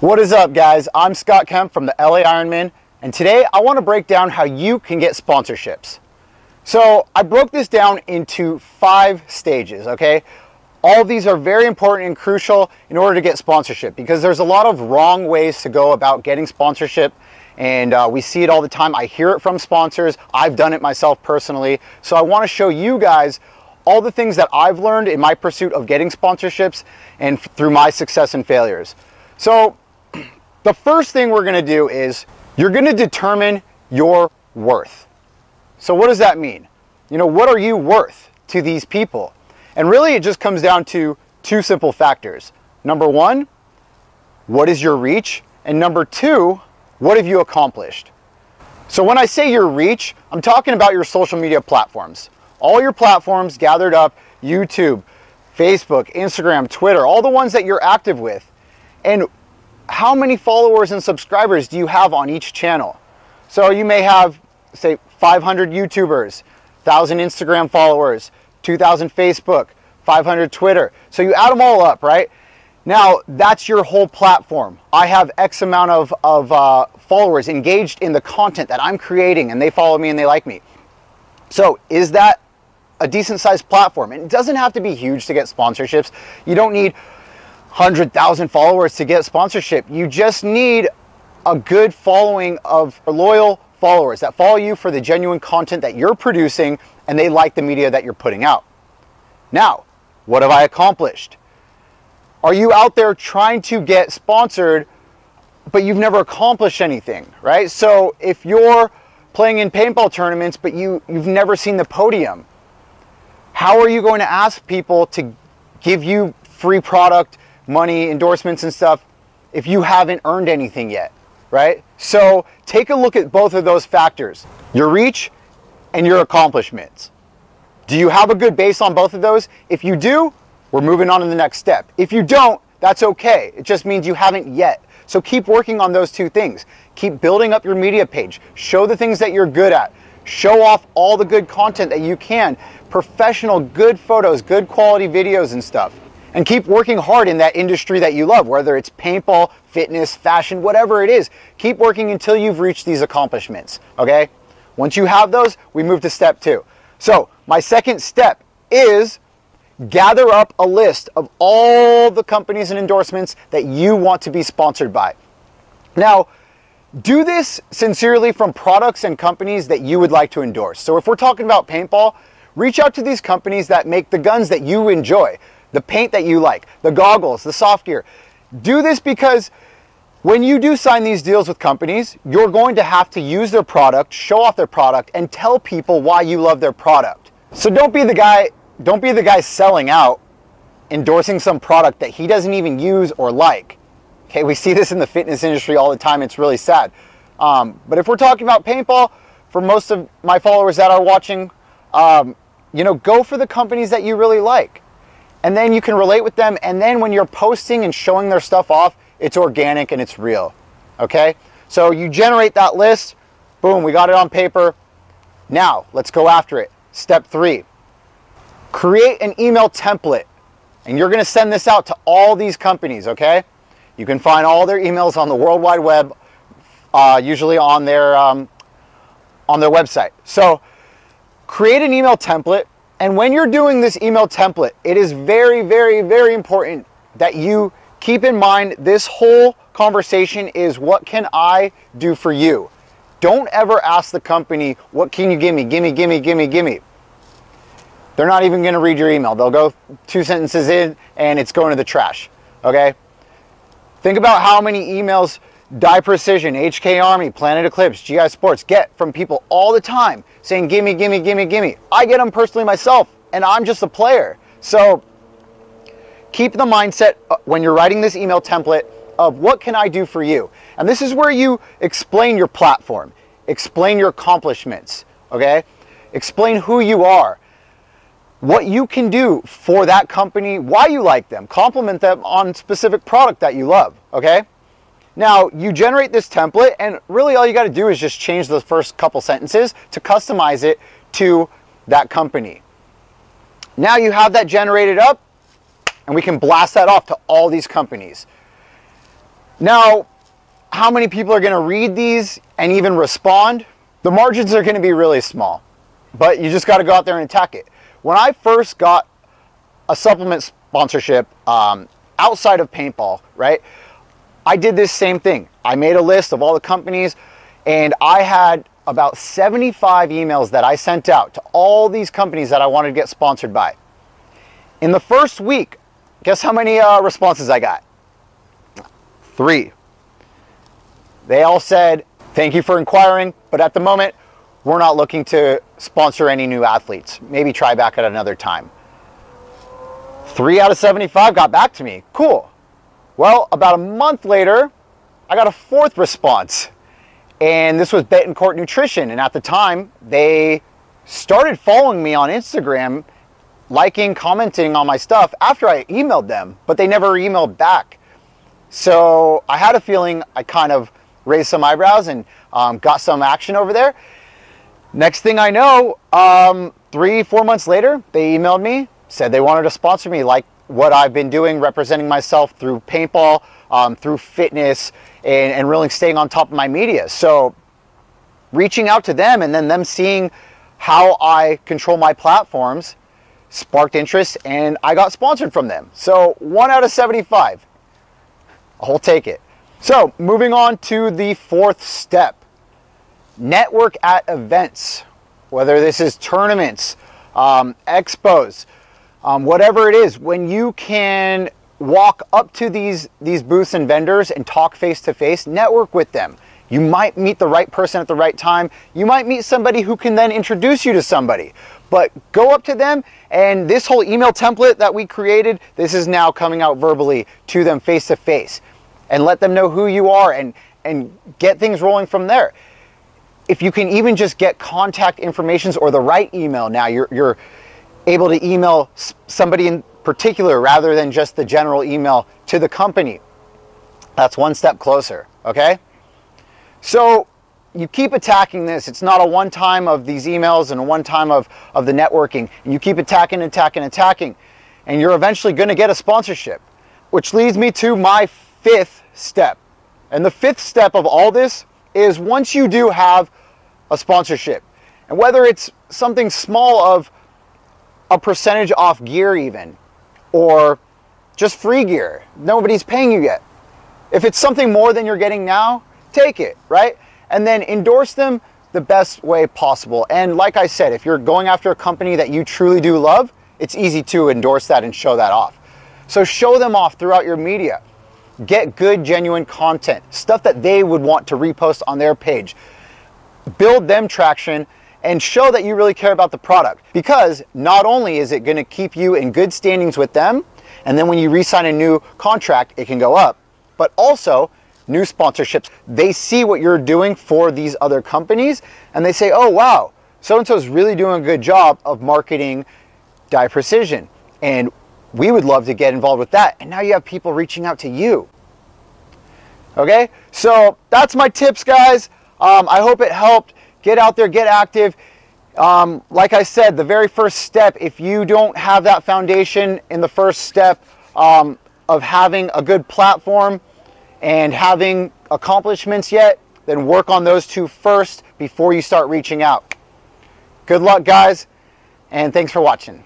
What is up, guys? I'm Scott Kemp from the LA Ironman, and today I want to break down how you can get sponsorships. So I broke this down into 5 stages, okay? All of these are very important and crucial in order to get sponsorship because there's a lot of wrong ways to go about getting sponsorship, and we see it all the time. I hear it from sponsors. I've done it myself personally. So I want to show you guys all the things that I've learned in my pursuit of getting sponsorships and through my success and failures. So the first thing we're going to do is you're going to determine your worth. So what does that mean? You know, what are you worth to these people? And really it just comes down to 2 simple factors. Number 1, what is your reach? And number 2, what have you accomplished? So when I say your reach, I'm talking about your social media platforms. All your platforms gathered up, YouTube, Facebook, Instagram, Twitter, all the ones that you're active with. And how many followers and subscribers do you have on each channel? So you may have, say, 500 YouTubers, 1,000 Instagram followers, 2,000 Facebook, 500 Twitter. So you add them all up, right? Now, that's your whole platform. I have X amount of followers engaged in the content that I'm creating, and they follow me and they like me. So is that a decent sized platform? And it doesn't have to be huge to get sponsorships. You don't need 100,000 followers to get sponsorship. You just need a good following of loyal followers that follow you for the genuine content that you're producing, and they like the media that you're putting out. Now, what have I accomplished? Are you out there trying to get sponsored, but you've never accomplished anything, right? So if you're playing in paintball tournaments, but you've never seen the podium, how are you going to ask people to give you free product, money, endorsements and stuff if you haven't earned anything yet, right? So take a look at both of those factors, your reach and your accomplishments. Do you have a good base on both of those? If you do, we're moving on to the next step. If you don't, that's okay. It just means you haven't yet. So keep working on those 2 things. Keep building up your media page. Show the things that you're good at. Show off all the good content that you can. Professional, good photos, good quality videos and stuff. And keep working hard in that industry that you love, whether it's paintball, fitness, fashion, whatever it is. Keep working until you've reached these accomplishments, okay? Once you have those, we move to step 2. So my second step is gather up a list of all the companies and endorsements that you want to be sponsored by. Now, do this sincerely from products and companies that you would like to endorse. So if we're talking about paintball, reach out to these companies that make the guns that you enjoy, the paint that you like, the goggles, the soft gear. Do this because when you do sign these deals with companies, you're going to have to use their product, show off their product, and tell people why you love their product. So don't be the guy selling out, endorsing some product that he doesn't even use or like. Okay, we see this in the fitness industry all the time. It's really sad. But if we're talking about paintball, for most of my followers that are watching, you know, go for the companies that you really like. And then you can relate with them. And then when you're posting and showing their stuff off, it's organic and it's real. Okay? So you generate that list. Boom, we got it on paper. Now, let's go after it. Step 3. Create an email template. And you're going to send this out to all these companies, okay? You can find all their emails on the World Wide Web, usually on their website. So create an email template. And when you're doing this email template, it is very, very, very important that you keep in mind this whole conversation is what can I do for you? Don't ever ask the company, what can you give me? Gimme, gimme, gimme, gimme. They're not even going to read your email. They'll go 2 sentences in and it's going to the trash, okay? Think about how many emails Die Precision, HK Army, Planet Eclipse, GI Sports get from people all the time saying, gimme, gimme, gimme, gimme. I get them personally myself, and I'm just a player. So keep the mindset when you're writing this email template of what can I do for you? And this is where you explain your platform, explain your accomplishments, okay? Explain who you are, what you can do for that company, why you like them, compliment them on specific product that you love, okay? Now, you generate this template, and really all you got to do is just change the first couple sentences to customize it to that company. Now you have that generated up, and we can blast that off to all these companies. Now, how many people are going to read these and even respond? The margins are going to be really small, but you just got to go out there and attack it. When I first got a supplement sponsorship outside of paintball, right, I did this same thing. I made a list of all the companies, and I had about 75 emails that I sent out to all these companies that I wanted to get sponsored by. In the first week, guess how many responses I got? 3. They all said, thank you for inquiring, but at the moment, we're not looking to sponsor any new athletes. Maybe try back at another time. 3 out of 75 got back to me. Cool. Well, about a month later, I got a 4th response. And this was Betancourt Nutrition. And at the time, they started following me on Instagram, liking, commenting on my stuff after I emailed them, but they never emailed back. So I had a feeling I kind of raised some eyebrows and got some action over there. Next thing I know, 3-4 months later, they emailed me, said they wanted to sponsor me, like what I've been doing, representing myself through paintball, through fitness, and really staying on top of my media. So reaching out to them and then them seeing how I control my platforms sparked interest, and I got sponsored from them. So 1 out of 75. I'll take it. So moving on to the 4th step. Network at events. Whether this is tournaments, expos, whatever it is, when you can walk up to these booths and vendors and talk face to face, network with them. You might meet the right person at the right time. You might meet somebody who can then introduce you to somebody. But go up to them, and this whole email template that we created, this is now coming out verbally to them face to face. And let them know who you are and get things rolling from there. If you can even just get contact informations or the right email now, you're able to email somebody in particular rather than just the general email to the company. That's one step closer, okay? So you keep attacking this. It's not a one time of these emails and a one time of the networking. And you keep attacking, and you're eventually going to get a sponsorship. Which leads me to my 5th step. And the 5th step of all this is once you do have a sponsorship, and whether it's something small of a percentage off gear even, or just free gear, nobody's paying you yet. If it's something more than you're getting now, take it, right? And then endorse them the best way possible. And like I said, if you're going after a company that you truly do love, it's easy to endorse that and show that off. So show them off throughout your media. Get good, genuine content, stuff that they would want to repost on their page. Build them traction and show that you really care about the product, because not only is it going to keep you in good standings with them, and then when you re-sign a new contract, it can go up, but also new sponsorships. They see what you're doing for these other companies, and they say, oh wow, so-and-so is really doing a good job of marketing Dye Precision, and we would love to get involved with that. And now you have people reaching out to you. Okay, so that's my tips, guys. I hope it helped. Get out there, get active. Like I said, the very first step, if you don't have that foundation in the first step of having a good platform and having accomplishments yet, then work on those 2 first before you start reaching out. Good luck, guys, and thanks for watching.